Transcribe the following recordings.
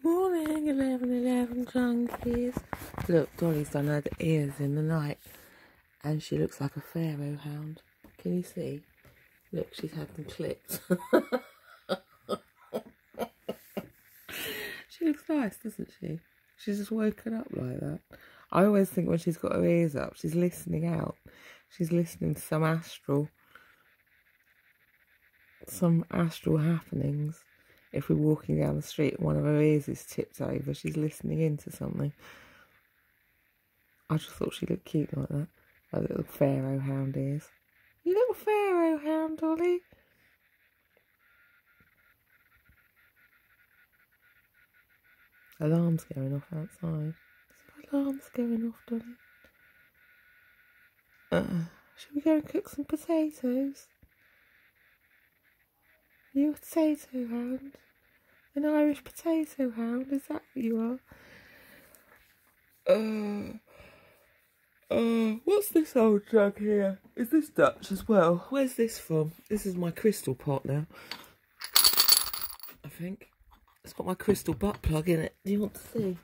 Morning, 11 junkies. Look, Dolly's done her ears in the night and she looks like a pharaoh hound. Can you see? Look, she's had them clipped. She looks nice, doesn't she? She's just woken up like that. I always think when she's got her ears up, she's listening out. She's listening to some astral happenings. If we're walking down the street and one of her ears is tipped over, she's listening into something. I just thought she looked cute like that. Her little pharaoh hound ears. You little pharaoh hound, Dolly. Alarm's going off outside. Alarm's going off, Dolly. Should we go and cook some potatoes? Are you a potato hound? An Irish potato hound? Is that what you are? What's this old jug here? Is this Dutch as well? Where's this from? This is my crystal pot now. I think. It's got my crystal butt plug in it. Do you want to see?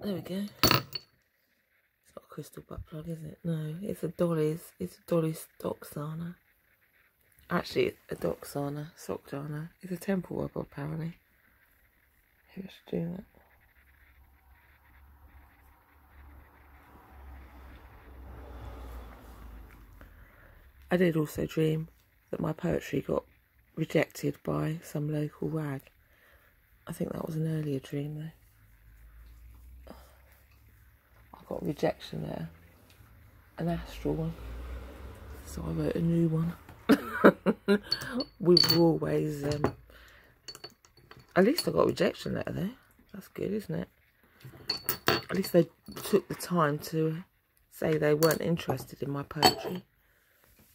There we go. It's not a crystal butt plug, is it? No, it's a Dolly's Doxana. Actually, a Doxana, Sockjana. It's a temple rubber, apparently. Maybe I should do that. I did also dream that my poetry got rejected by some local rag. I think that was an earlier dream, though. I got a rejection letter. An astral one. So I wrote a new one. We were always at least I got a rejection letter there. That's good, isn't it? At least they took the time to say they weren't interested in my poetry,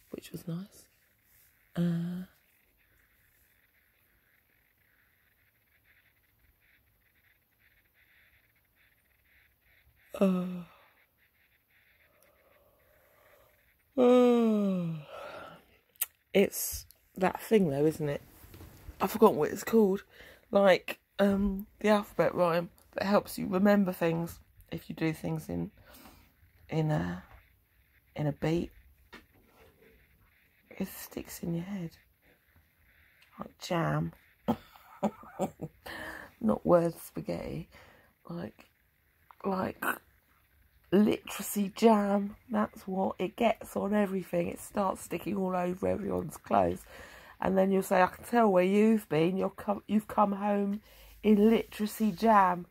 which was nice. It's that thing though, isn't it? I've forgotten what it's called. Like the alphabet rhyme that helps you remember things if you do things in a beat. It sticks in your head. Like jam. Not word spaghetti. Like literacy jam. That's what it gets on everything. It starts sticking all over everyone's clothes, and then you'll say, "I can tell where you've been. You've come home in literacy jam."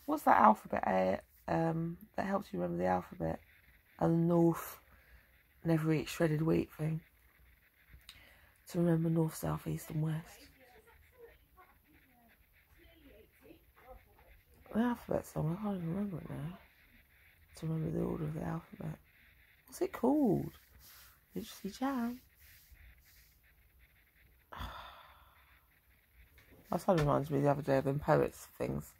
What's that alphabet that helps you remember the alphabet? And the north, never eat shredded wheat thing. To remember north, south, east, and west. The alphabet song. I can't even remember it now. To remember the order of the alphabet. What's it called? Literacy jam. That sort of reminds me the other day of them poets things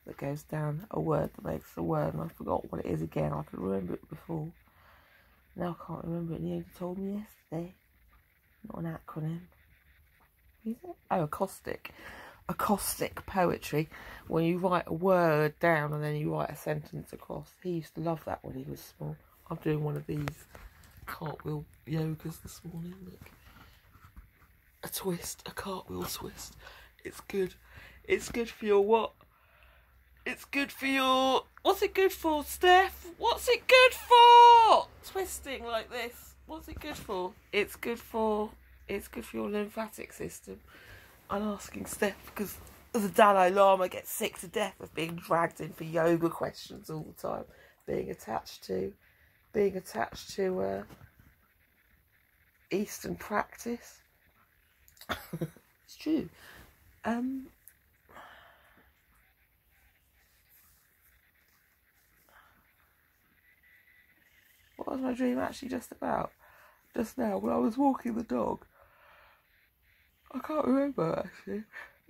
that goes down a word that makes a word, and I forgot what it is again. I could remember it before. Now I can't remember it, and you told me yesterday. Not an acronym. Is it? Oh, acrostic. Acrostic poetry, when you write a word down and then you write a sentence across. He used to love that when he was small. I'm doing one of these cartwheel yogas this morning. Look, a twist, a cartwheel twist. It's good. It's good for your what? It's good for your... What's it good for, Steph? What's it good for? Twisting like this. What's it good for? It's good for your lymphatic system. I'm asking Steph because the Dalai Lama gets sick to death of being dragged in for yoga questions all the time, being attached to Eastern practice. It's true. What was my dream actually just about? Just now, when I was walking the dog. I can't remember, actually.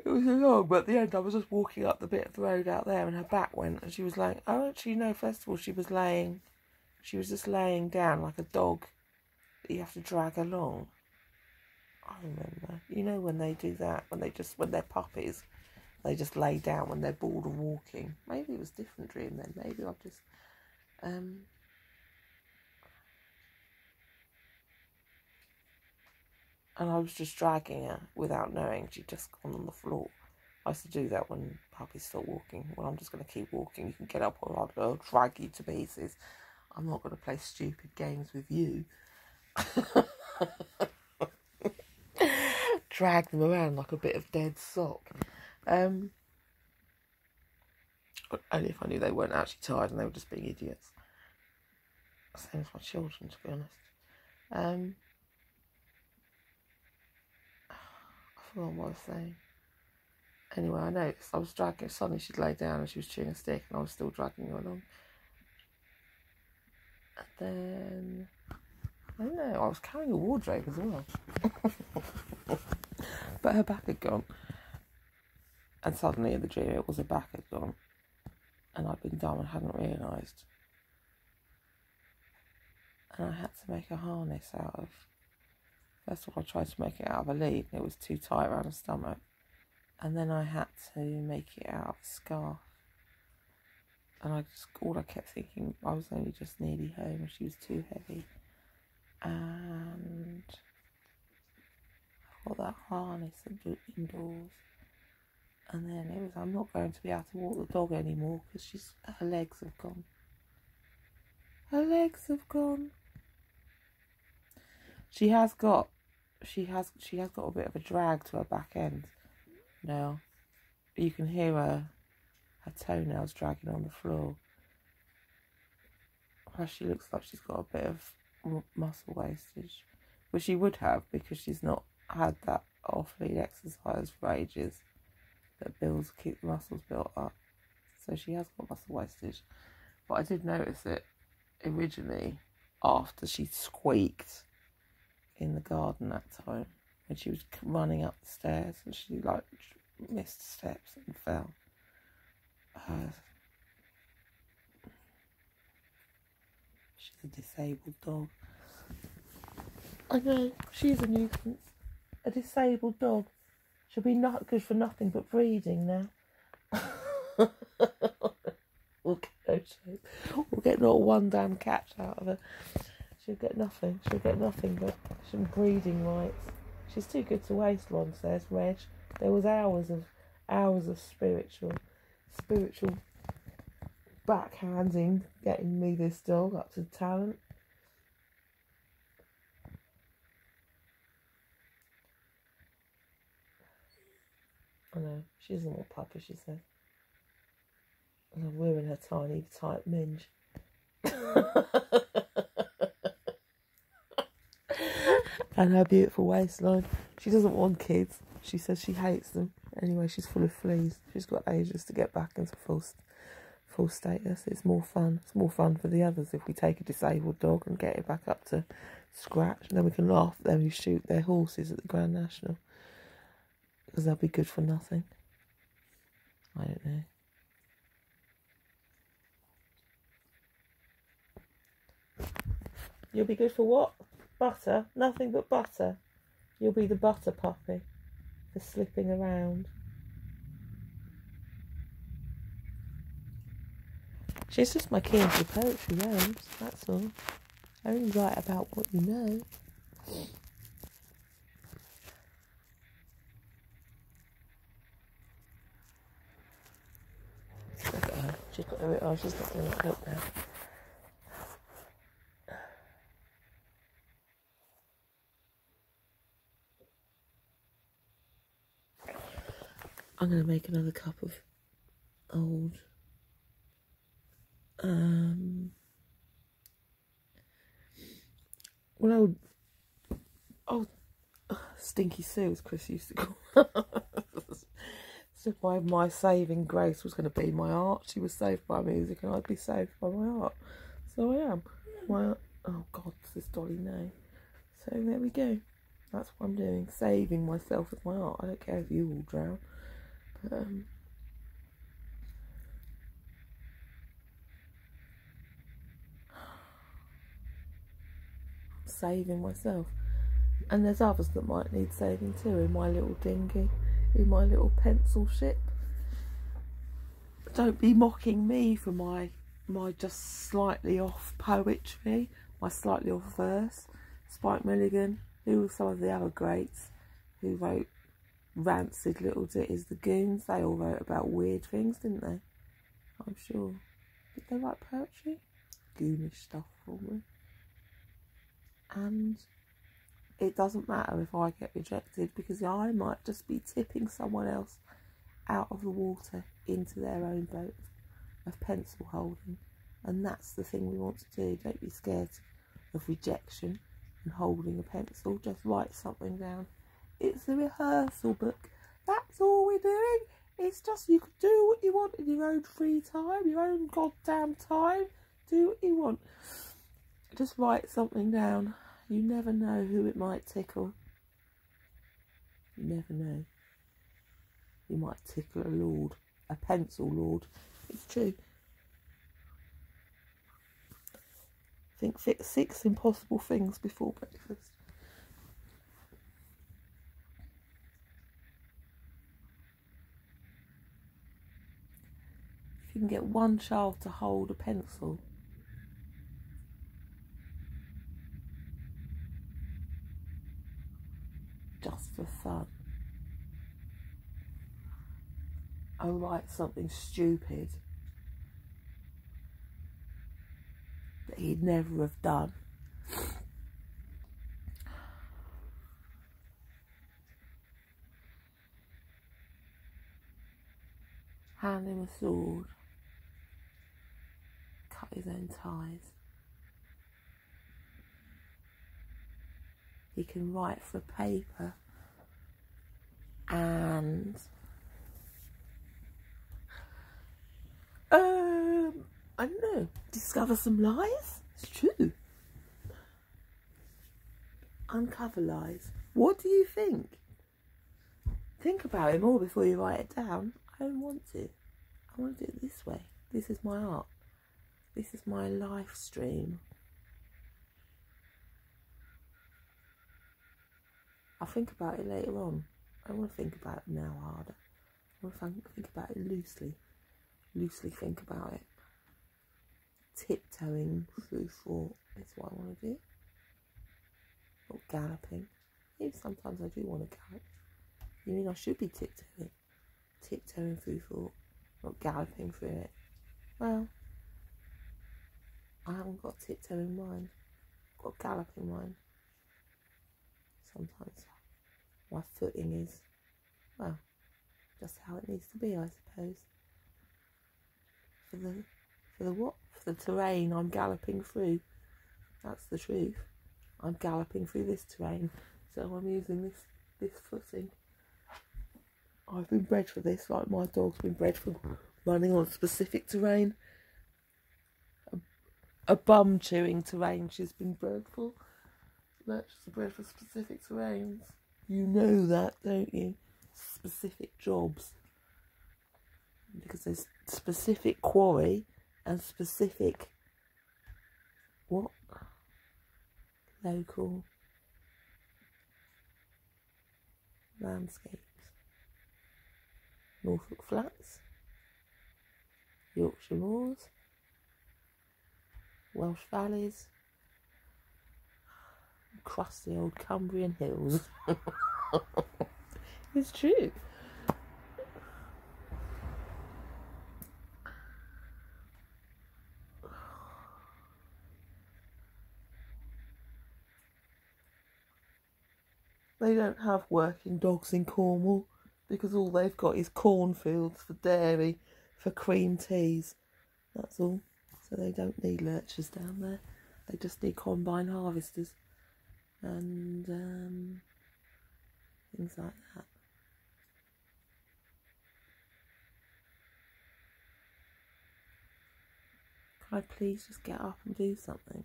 It was so long, but at the end I was just walking up the bit of the road out there and her back went, and she was like, oh, actually, no, first of all, she was just laying down like a dog that you have to drag along. I remember. You know when they do that, when they're puppies, They just lay down when they're bored of walking. Maybe it was a different dream then. Maybe I've just... and I was just dragging her without knowing. She'd just gone on the floor. I used to do that when puppies stop walking. Well, I'm just going to keep walking. You can get up or I'll drag you to pieces. I'm not going to play stupid games with you. Drag them around like a bit of dead sock. Only if I knew they weren't actually tired and they were just being idiots. Same as my children, to be honest. I forgot what I was saying. Anyway, I noticed I was dragging her. Suddenly she'd lay down and she was chewing a stick and I was still dragging her along. And then, I don't know, I was carrying a wardrobe as well. But her back had gone. And suddenly in the dream it was her back had gone. And I'd been dumb and hadn't realised. And I had to make a harness out of... First of all, I tried to make it out of a lead and it was too tight around her stomach. And then I had to make it out of a scarf. And all I kept thinking, I was only just nearly home and she was too heavy. And I got that harness indoors. And then it was, I'm not going to be able to walk the dog anymore because her legs have gone. Her legs have gone. She has got a bit of a drag to her back end now. You can hear her toenails dragging on the floor. Well, she looks like she's got a bit of muscle wastage, which she would have because she's not had that off-lead exercise for ages that keep the muscles built up. So she has got muscle wastage. But I did notice it originally after she squeaked in the garden that time when she was running up the stairs and she missed steps and fell. She's a disabled dog. I know, she's a nuisance. A disabled dog. She'll be not good for nothing but breeding now. We'll get no shape. We'll get not one damn catch out of her. She'll get nothing. She'll get nothing but some breeding rights. She's too good to waste, Ron says, Reg. There was hours of spiritual backhanding getting me this dog up to talent. I know, she doesn't want puppy, she says. And we're in her tiny, tight minge. And her beautiful waistline. She doesn't want kids. She says she hates them. Anyway, she's full of fleas. She's got ages to get back into full status. It's more fun. It's more fun for the others if we take a disabled dog and get it back up to scratch. And then we can laugh at them who shoot their horses at the Grand National. Because they'll be good for nothing. I don't know. You'll be good for what? Butter? Nothing but butter. You'll be the butter puppy for slipping around. She's just my key into poetry realms, that's all. I only write about what you know. Look at her. She's got her. Oh, she's not doing it. Look now. I'm going to make another cup of old Stinky Sue, as Chris used to call her. So my saving grace was going to be my art. She was saved by music and I'd be saved by my art. So I am. Oh God, this Dolly name. So there we go. That's what I'm doing. Saving myself with my art. I don't care if you all drown. But saving myself. And there's others that might need saving too, in my little dinghy, in my little pencil ship. don't be mocking me for my just slightly off poetry, my slightly off verse. Spike Milligan, who were some of the other greats who wrote rancid little ditties, the Goons, they all wrote about weird things, didn't they? I'm sure. Did they write poetry? Goonish stuff, probably. And it doesn't matter if I get rejected, because I might just be tipping someone else out of the water into their own boat of pencil holding. And that's the thing we want to do. Don't be scared of rejection and holding a pencil. Just write something down. It's a rehearsal book. That's all we're doing. It's just, you can do what you want in your own free time, your own goddamn time. Do what you want. Just write something down. You never know who it might tickle. You never know. You might tickle a lord, a pencil lord. It's true. Think 6 impossible things before breakfast. If you can get one child to hold a pencil, just for fun, I'll write something stupid that he'd never have done. Hand him a sword, cut his own ties. He can write for paper and I don't know, discover some lies. It's true. Uncover lies. What do you think? Think about it more before you write it down. I don't want to. I want to do it this way. This is my art. This is my life stream. I'll think about it later on. I don't want to think about it now harder. I want to think about it loosely. Loosely think about it. Tiptoeing through thought is what I want to do. Not galloping. Maybe sometimes I do want to gallop. You mean I should be tiptoeing? Tiptoeing through thought, not galloping through it. Well, I haven't got tiptoeing mind. I've got galloping mind. Sometimes my footing is, well, just how it needs to be, I suppose. For the what? For the terrain I'm galloping through. That's the truth. I'm galloping through this terrain, so I'm using this footing. I've been bred for this, like my dog's been bred for running on specific terrain. A bum chewing terrain she's been bred for. Lurchers are bred for specific terrains. You know that, don't you? Specific jobs. Because there's specific quarry and specific what? Local landscapes. Norfolk Flats, Yorkshire Moors, Welsh Valleys, crusty old Cumbrian hills. It's true. They don't have working dogs in Cornwall because all they've got is cornfields for dairy, for cream teas. That's all. So they don't need lurchers down there. They just need combine harvesters and things like that. Can I please just get up and do something?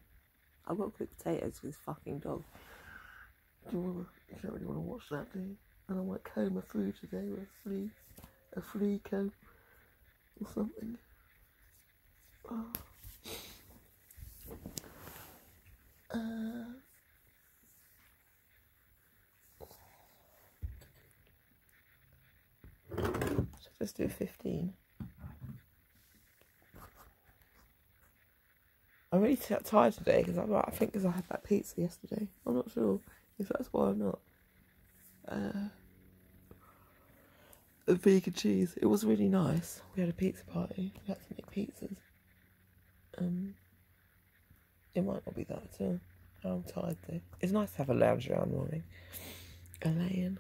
I've got to cook potatoes for this fucking dog. You don't really want to watch that, do you? And I might comb her through today with a flea comb or something. Oh. Should I just do 15? I'm really tired today because I think because I had that pizza yesterday. I'm not sure if that's why or not. The vegan cheese. It was really nice. We had a pizza party. We had to make pizzas. It might not be that at all. I'm tired though. It's nice to have a lounge around morning. A lay-in.